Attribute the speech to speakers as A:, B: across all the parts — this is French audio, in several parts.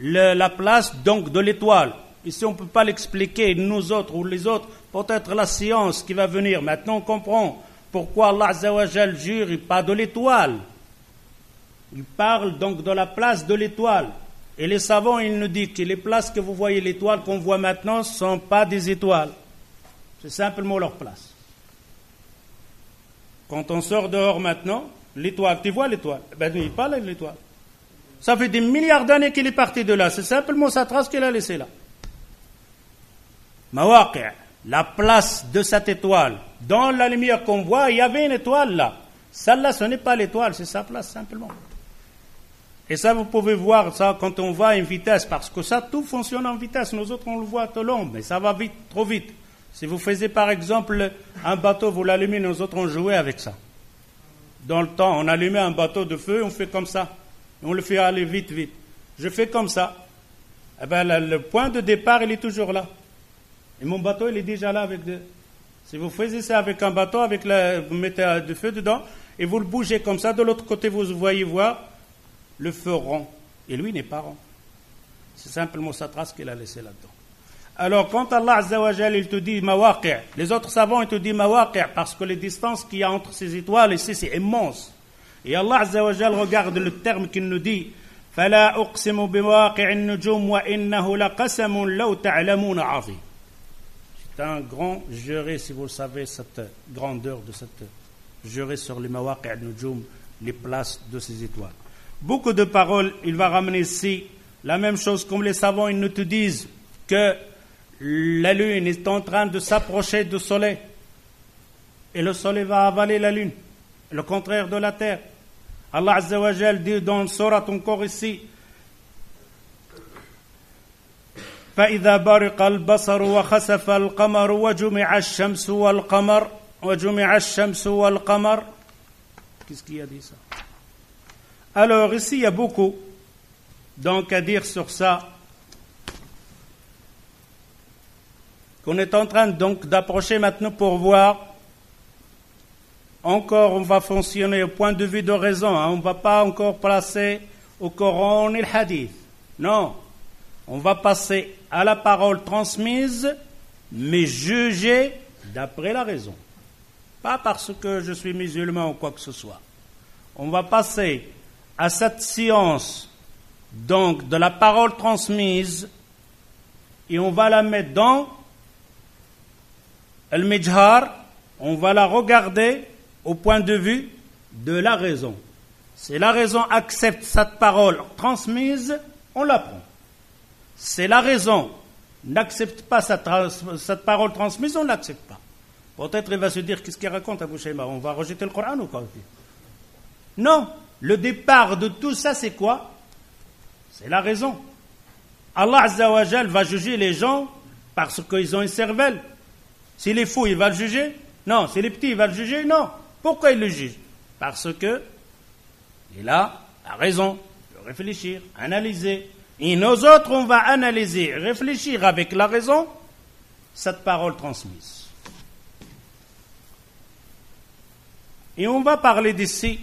A: la place donc de l'étoile. Ici, on ne peut pas l'expliquer, nous autres ou les autres, peut-être la science qui va venir. Maintenant, on comprend pourquoi Allah Azza wa Jal jure pas de l'étoile. Il parle donc de la place de l'étoile. Et les savants, ils nous disent que les places que vous voyez, l'étoile qu'on voit maintenant, ne sont pas des étoiles. C'est simplement leur place. Quand on sort dehors maintenant, l'étoile, tu vois l'étoile? Ben, il parle de l'étoile. Ça fait des milliards d'années qu'il est parti de là. C'est simplement sa trace qu'il a laissée là. Mawaqi', la place de cette étoile. Dans la lumière qu'on voit, il y avait une étoile là. Celle-là, ce n'est pas l'étoile, c'est sa place simplement. Et ça, vous pouvez voir ça quand on va à une vitesse, parce que ça, tout fonctionne en vitesse. Nous autres, on le voit tout long, mais ça va vite, trop vite. Si vous faisiez par exemple un bateau, vous l'allumez, nous autres, on jouait avec ça. Dans le temps, on allumait un bateau de feu, on fait comme ça. On le fait aller vite, vite. Je fais comme ça. Eh ben, le point de départ, il est toujours là. Et mon bateau, il est déjà là avec deux. Si vous faisiez ça avec un bateau, vous mettez du feu dedans, et vous le bougez comme ça, de l'autre côté, vous voyez voir le feu rond. Et lui n'est pas rond. C'est simplement sa trace qu'il a laissée là-dedans. Alors, quand Allah Azza wa Jal, il te dit mawaqi', les autres savants, ils te disent mawaqi', parce que les distances qu'il y a entre ces étoiles ici, c'est immense. Et Allah Azza wa Jal regarde le terme qu'il nous dit فَلَا أُقْسِمُ بِمَوَاقِعِ النُّجُومِ وَإِنَّهُ لَقَسَمٌ لَوْ تَعْلَمُونَ عَظِيمٌ. C'est un grand juré, si vous le savez, cette grandeur de cette juré sur les mawaqi' al-nujum, les places de ces étoiles. Beaucoup de paroles, il va ramener ici la même chose, comme les savants, ils nous te disent que la lune est en train de s'approcher du soleil et le soleil va avaler la lune, le contraire de la terre. Allah Azza wa Jal dit dans le sourate encore ici فإذا برق البصر وخسف القمر وجمع الشمس والقمر. Qu'est-ce qu'il y a dit ça? Alors ici il y a beaucoup donc à dire sur ça, qu'on est en train donc d'approcher maintenant pour voir. Encore, on va fonctionner au point de vue de raison. On ne va pas encore placer au Coran et le Hadith. Non. On va passer à la parole transmise, mais jugée d'après la raison. Pas parce que je suis musulman ou quoi que ce soit. On va passer à cette science, donc, de la parole transmise, et on va la mettre dans al-mijhar, on va la regarder au point de vue de la raison. Si la raison accepte cette parole transmise, on la prend. Si la raison n'accepte pas cette parole transmise, on ne l'accepte pas. Peut-être il va se dire, qu'est-ce qu'il raconte Abou Shayba? On va rejeter le Coran ou quoi? Non, le départ de tout ça, c'est quoi? C'est la raison. Allah Azza wa Jal va juger les gens parce qu'ils ont une cervelle. S'il est fou, il va le juger? Non. S'il est petit, il va le juger? Non. Pourquoi il le juge? Parce que il a raison de réfléchir, analyser. Et nous autres, on va analyser, réfléchir avec la raison cette parole transmise. Et on va parler d'ici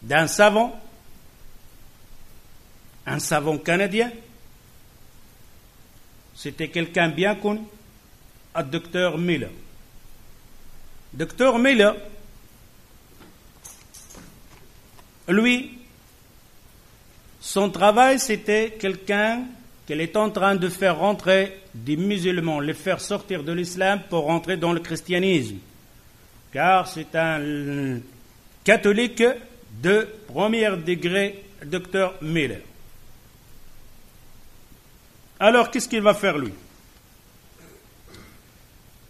A: d'un savant, un savant canadien. C'était quelqu'un bien connu, le docteur Miller. Docteur Miller, lui, son travail, c'était quelqu'un qu'il est en train de faire rentrer des musulmans, les faire sortir de l'islam pour rentrer dans le christianisme. Car c'est un catholique de premier degré, docteur Miller. Alors, qu'est-ce qu'il va faire, lui?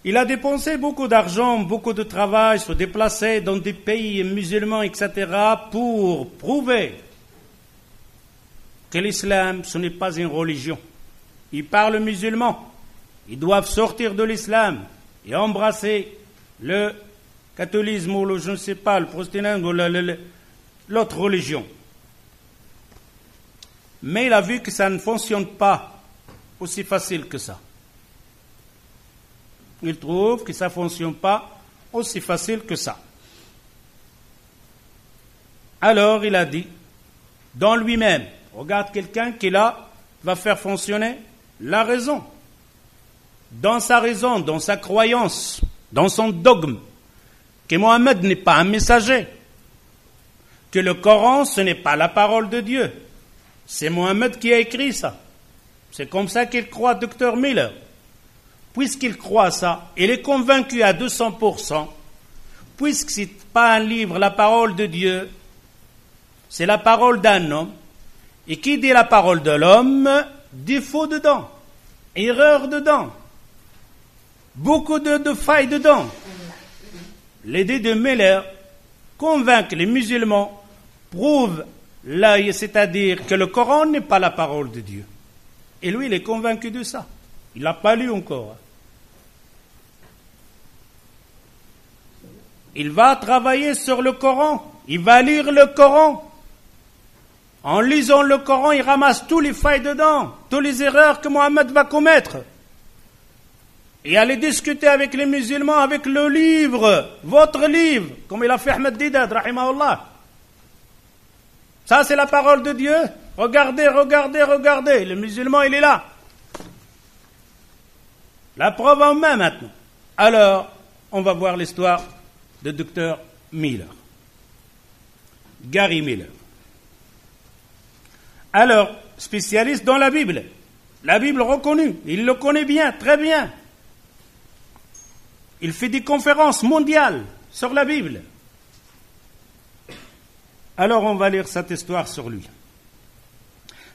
A: Il a dépensé beaucoup d'argent, beaucoup de travail, se déplacer dans des pays musulmans, etc., pour prouver que l'islam, ce n'est pas une religion. Ils parlent musulman. Ils doivent sortir de l'islam et embrasser le catholisme ou le, je ne sais pas, le protestantisme ou l'autre religion. Mais il a vu que ça ne fonctionne pas aussi facile que ça. Il trouve que ça ne fonctionne pas aussi facile que ça. Alors il a dit, dans lui-même, Regarde quelqu'un qui là va faire fonctionner la raison. Dans sa raison, dans sa croyance, dans son dogme, que Mohammed n'est pas un messager, que le Coran ce n'est pas la parole de Dieu. C'est Mohammed qui a écrit ça. C'est comme ça qu'il croit, Dr Miller. Puisqu'il croit ça, il est convaincu à 200%, puisque ce n'est pas un livre, la parole de Dieu, c'est la parole d'un homme, et qui dit la parole de l'homme, défaut dedans, erreur dedans, beaucoup de failles dedans. L'idée de Miller, convaincre les musulmans, prouve, là, c'est-à-dire que le Coran n'est pas la parole de Dieu. Et lui, il est convaincu de ça. Il n'a pas lu encore. Il va travailler sur le Coran. Il va lire le Coran. En lisant le Coran, il ramasse tous les failles dedans, toutes les erreurs que Mohammed va commettre. Et aller discuter avec les musulmans, avec le livre, votre livre, comme il a fait Ahmed Didad, rahimahullah. Ça, c'est la parole de Dieu. Regardez, regardez, regardez. Le musulman, il est là. La preuve en main maintenant. Alors, on va voir l'histoire de Dr Miller. Gary Miller. Alors, spécialiste dans la Bible. La Bible reconnue. Il le connaît bien, très bien. Il fait des conférences mondiales sur la Bible. Alors, on va lire cette histoire sur lui.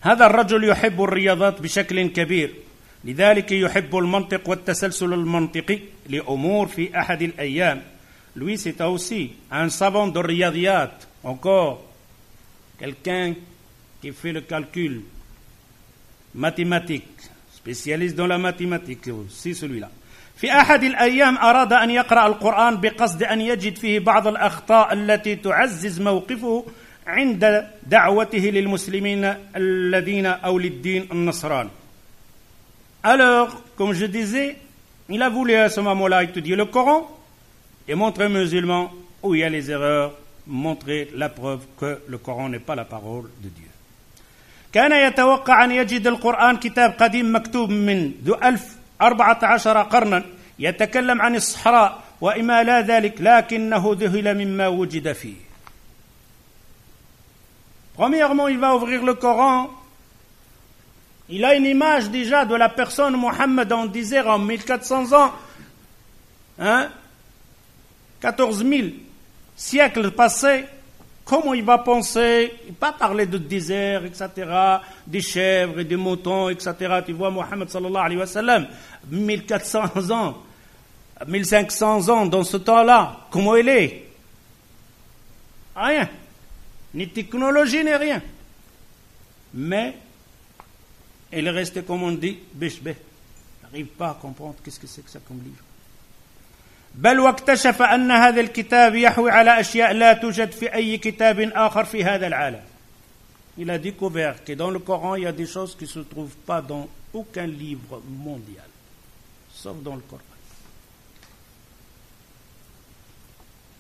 A: هذا الرجل يحب الرياضات بشكل كبير لذلك يحب المنطق والتسلسل المنطقي لأمور في أحد الأيام. Lui, c'est aussi un savant de riyadiyat, encore quelqu'un qui fait le calcul mathématique, spécialiste dans la mathématique, c'est celui-là. في أحد الأيام أراد أن يقرأ القرآن بقصد أن يجد فيه بعض الأخطاء التي تعزز موقفه عند دعوته للمسلمين الذين أو للدين النصراني. Alors, comme je disais, il a voulu à ce moment-là étudier le Coran et montrer aux musulmans où il y a les erreurs, montrer la preuve que le Coran n'est pas la parole de Dieu. كان يتوقع أن يجد القرآن كتاب قديم مكتوب من ذو 14 قرنا يتكلم عن الصحراء وإما لا ذلك لكنه ذهل مما وجد فيه. Premièrement, il va ouvrir le Coran. Il a une image déjà de la personne Mohammed en désert en 1400 ans. 14 000 siècles passés. Comment il va penser? Il ne va pas parler de désert, etc., des chèvres et des moutons, etc. Tu vois, Mohammed sallallahu alayhi wa sallam, 1400 ans, 1500 ans dans ce temps-là, comment il est? Rien. Ni technologie, ni rien. Mais, il est resté, comme on dit, bêche-bêche. Il n'arrive pas à comprendre qu'est-ce que c'est que ça comme livre. بل واكتشف أن هذا الكتاب يحوي على أشياء لا توجد في أي كتاب آخر في هذا العالم. Il a découvert que dans le Coran, il y a des choses qui ne se trouvent pas dans aucun livre mondial, sauf dans le Coran.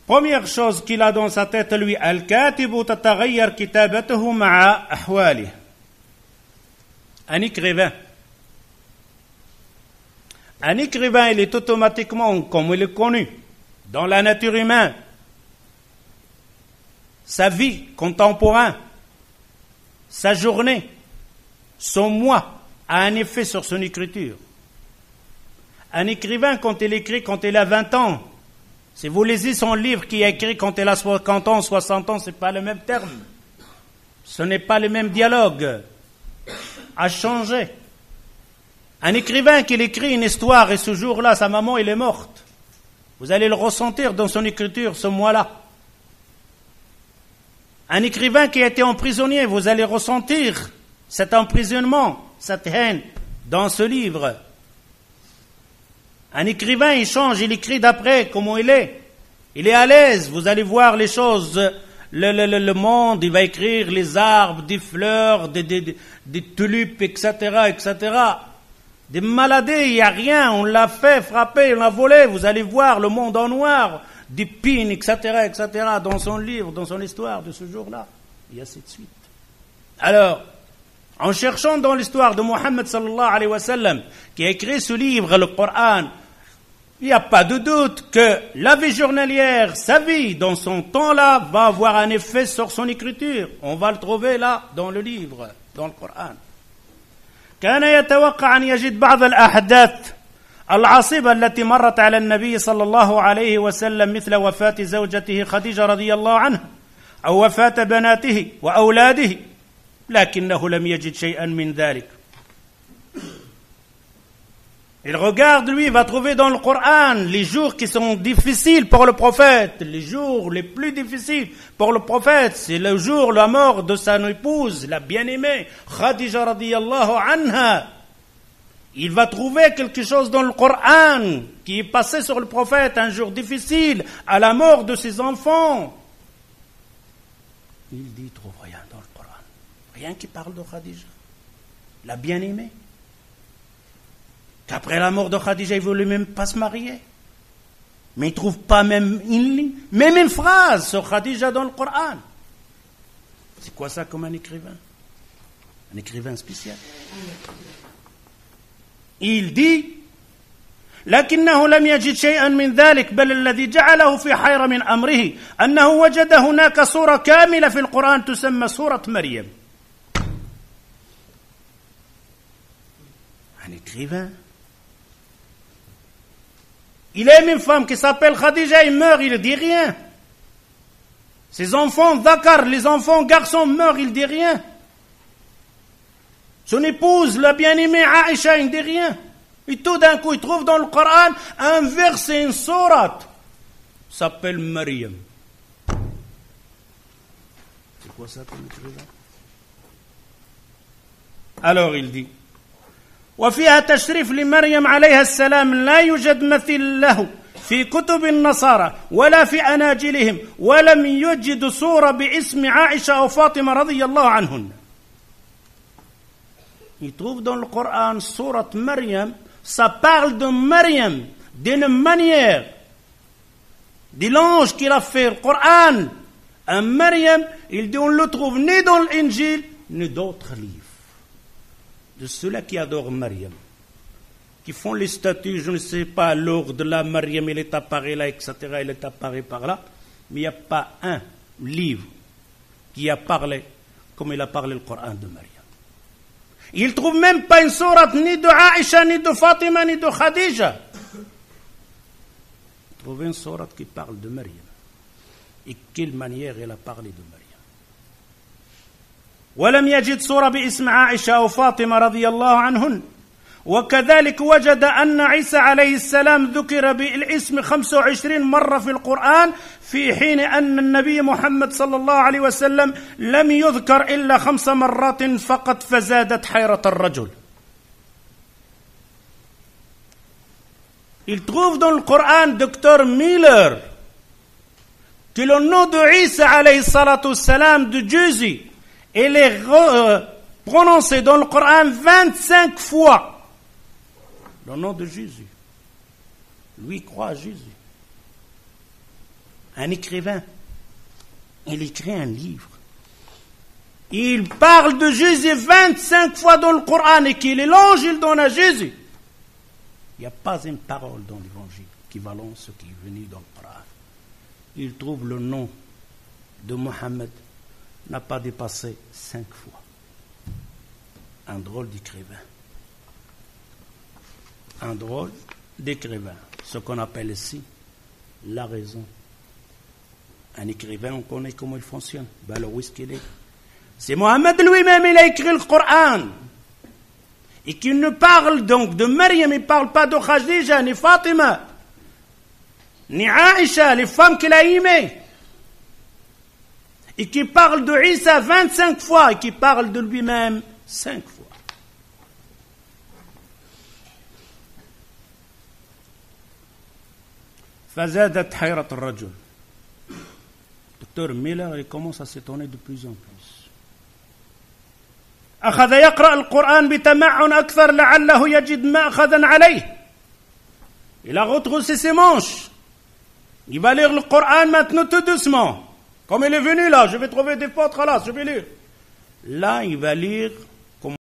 A: Première chose qu'il a dans sa tête, lui, الكاتب تتغير كتابته مع أحواله. Un écrivain. Un écrivain, il est automatiquement, comme il est connu, dans la nature humaine, sa vie contemporaine, sa journée, son mois, a un effet sur son écriture. Un écrivain, quand il écrit, quand il a 20 ans, si vous lisez son livre qui est écrit quand il a 50 ans, 60 ans, ce n'est pas le même terme. Ce n'est pas le même dialogue. A changé. Un écrivain qui écrit une histoire et ce jour-là, sa maman, elle est morte. Vous allez le ressentir dans son écriture ce mois-là. Un écrivain qui a été emprisonné, vous allez ressentir cet emprisonnement, cette haine dans ce livre. Un écrivain, il change, il écrit d'après comment il est. Il est à l'aise, vous allez voir les choses, le monde, il va écrire les arbres, des fleurs, des tulipes, etc., etc., des maladies, il n'y a rien, on l'a fait frapper, on l'a volé, vous allez voir le monde en noir, des pines, etc., etc., dans son livre, dans son histoire de ce jour-là, et ainsi de suite. Alors, En cherchant dans l'histoire de Mohammed sallallahu alayhi wa sallam, qui a écrit ce livre, le Coran, il n'y a pas de doute que la vie journalière, sa vie dans son temps-là, va avoir un effet sur son écriture. On va le trouver là, dans le livre, dans le Coran. كان يتوقع أن يجد بعض الأحداث العصيبة التي مرت على النبي صلى الله عليه وسلم مثل وفاة زوجته خديجة رضي الله عنها أو وفاة بناته وأولاده لكنه لم يجد شيئا من ذلك. Il regarde, lui, il va trouver dans le Coran les jours qui sont difficiles pour le prophète. Les jours les plus difficiles pour le prophète, c'est le jour, la mort de sa épouse, la bien-aimée, Khadija radiyallahu anha. Il va trouver quelque chose dans le Coran qui est passé sur le prophète, un jour difficile, à la mort de ses enfants. Il dit, il trouve rien dans le Coran. Rien qui parle de Khadija, la bien-aimée. Qu'après la mort de Khadija, il ne voulait même pas se marier. Mais il ne trouve pas même une ligne, même une phrase sur Khadija dans le Coran. C'est quoi ça comme un écrivain? Un écrivain spécial. Il dit لكنه لم يجد شيئا من ذلك بل الذي جعله في حيرة من أمره أنه وجد هناك سورة كاملة في القرآن تسمى سورة مريم. Un écrivain. Il aime une femme qui s'appelle Khadija, il meurt, il ne dit rien. Ses enfants, Dakar, les enfants garçons meurent, il ne dit rien. Son épouse, la bien-aimée Aïcha, il ne dit rien. Et tout d'un coup, il trouve dans le Coran un verset, une sourate, s'appelle Maryam. C'est quoi ça comme écrivain? Alors il dit وفيها تشريف لمريم عليها السلام لا يوجد مثيل له في كتب النصارى ولا في أناجيلهم ولم يجد سورة باسم عائشة أو فاطمة رضي الله عنهن. Il trouve dans le Coran sourate Maryam, ça parle de Maryam d'une manière, de l'ange qu'il a fait le Coran. Un Maryam, il dit on ne le trouve ni dans l'Injil ni d'autres livres. De ceux-là qui adorent Maryam, qui font les statues, je ne sais pas, l'ordre de la Maryam, elle est apparue là, etc., elle est apparue par là, mais il n'y a pas un livre qui a parlé comme il a parlé le Coran de Maryam. Il ne trouve même pas une sourate ni de Aïcha, ni de Fatima, ni de Khadija. Il trouve une sourate qui parle de Maryam. Et quelle manière elle a parlé de Maryam. ولم يجد سورة باسم عائشة أو فاطمة رضي الله عنهن وكذلك وجد أن عيسى عليه السلام ذكر بالاسم 25 مرة في القرآن في حين أن النبي محمد صلى الله عليه وسلم لم يذكر إلا 5 مرات فقط فزادت حيرة الرجل. Il trouve dans le Coran, Dr. Miller, que le nom de Isa alayhi salatu wassalam de Jésus, il est prononcé dans le Coran 25 fois. Le nom de Jésus. Lui croit à Jésus. Un écrivain, il écrit un livre. Il parle de Jésus 25 fois dans le Coran et qu'il est l'ange, il donne à Jésus. Il n'y a pas une parole dans l'évangile équivalent à ce qui est venu dans le Coran. Il trouve le nom de Mohammed n'a pas dépassé 5 fois. Un drôle d'écrivain. Un drôle d'écrivain. Ce qu'on appelle ici la raison. Un écrivain, on connaît comment il fonctionne. Ben alors où est-ce qu'il est? C'est Mohammed lui-même, il a écrit le Coran. Et qu'il ne parle donc de Maryam, il ne parle pas de Khadija, ni Fatima, ni Aïcha, les femmes qu'il a aimées. Et qui parle de Isa 25 fois, et qui parle de lui-même 5 fois. فزادت حيرة الرجل. Dr. Miller, il commence à s'étonner de plus en plus. أخذ يقرأ القرآن بتمعن أكثر لعله يجد مأخذا عليه. Il a retroussé ses manches. Il va lire le Coran maintenant tout doucement. Comme il est venu là, je vais trouver des fautes là, je vais lire. Là, il va lire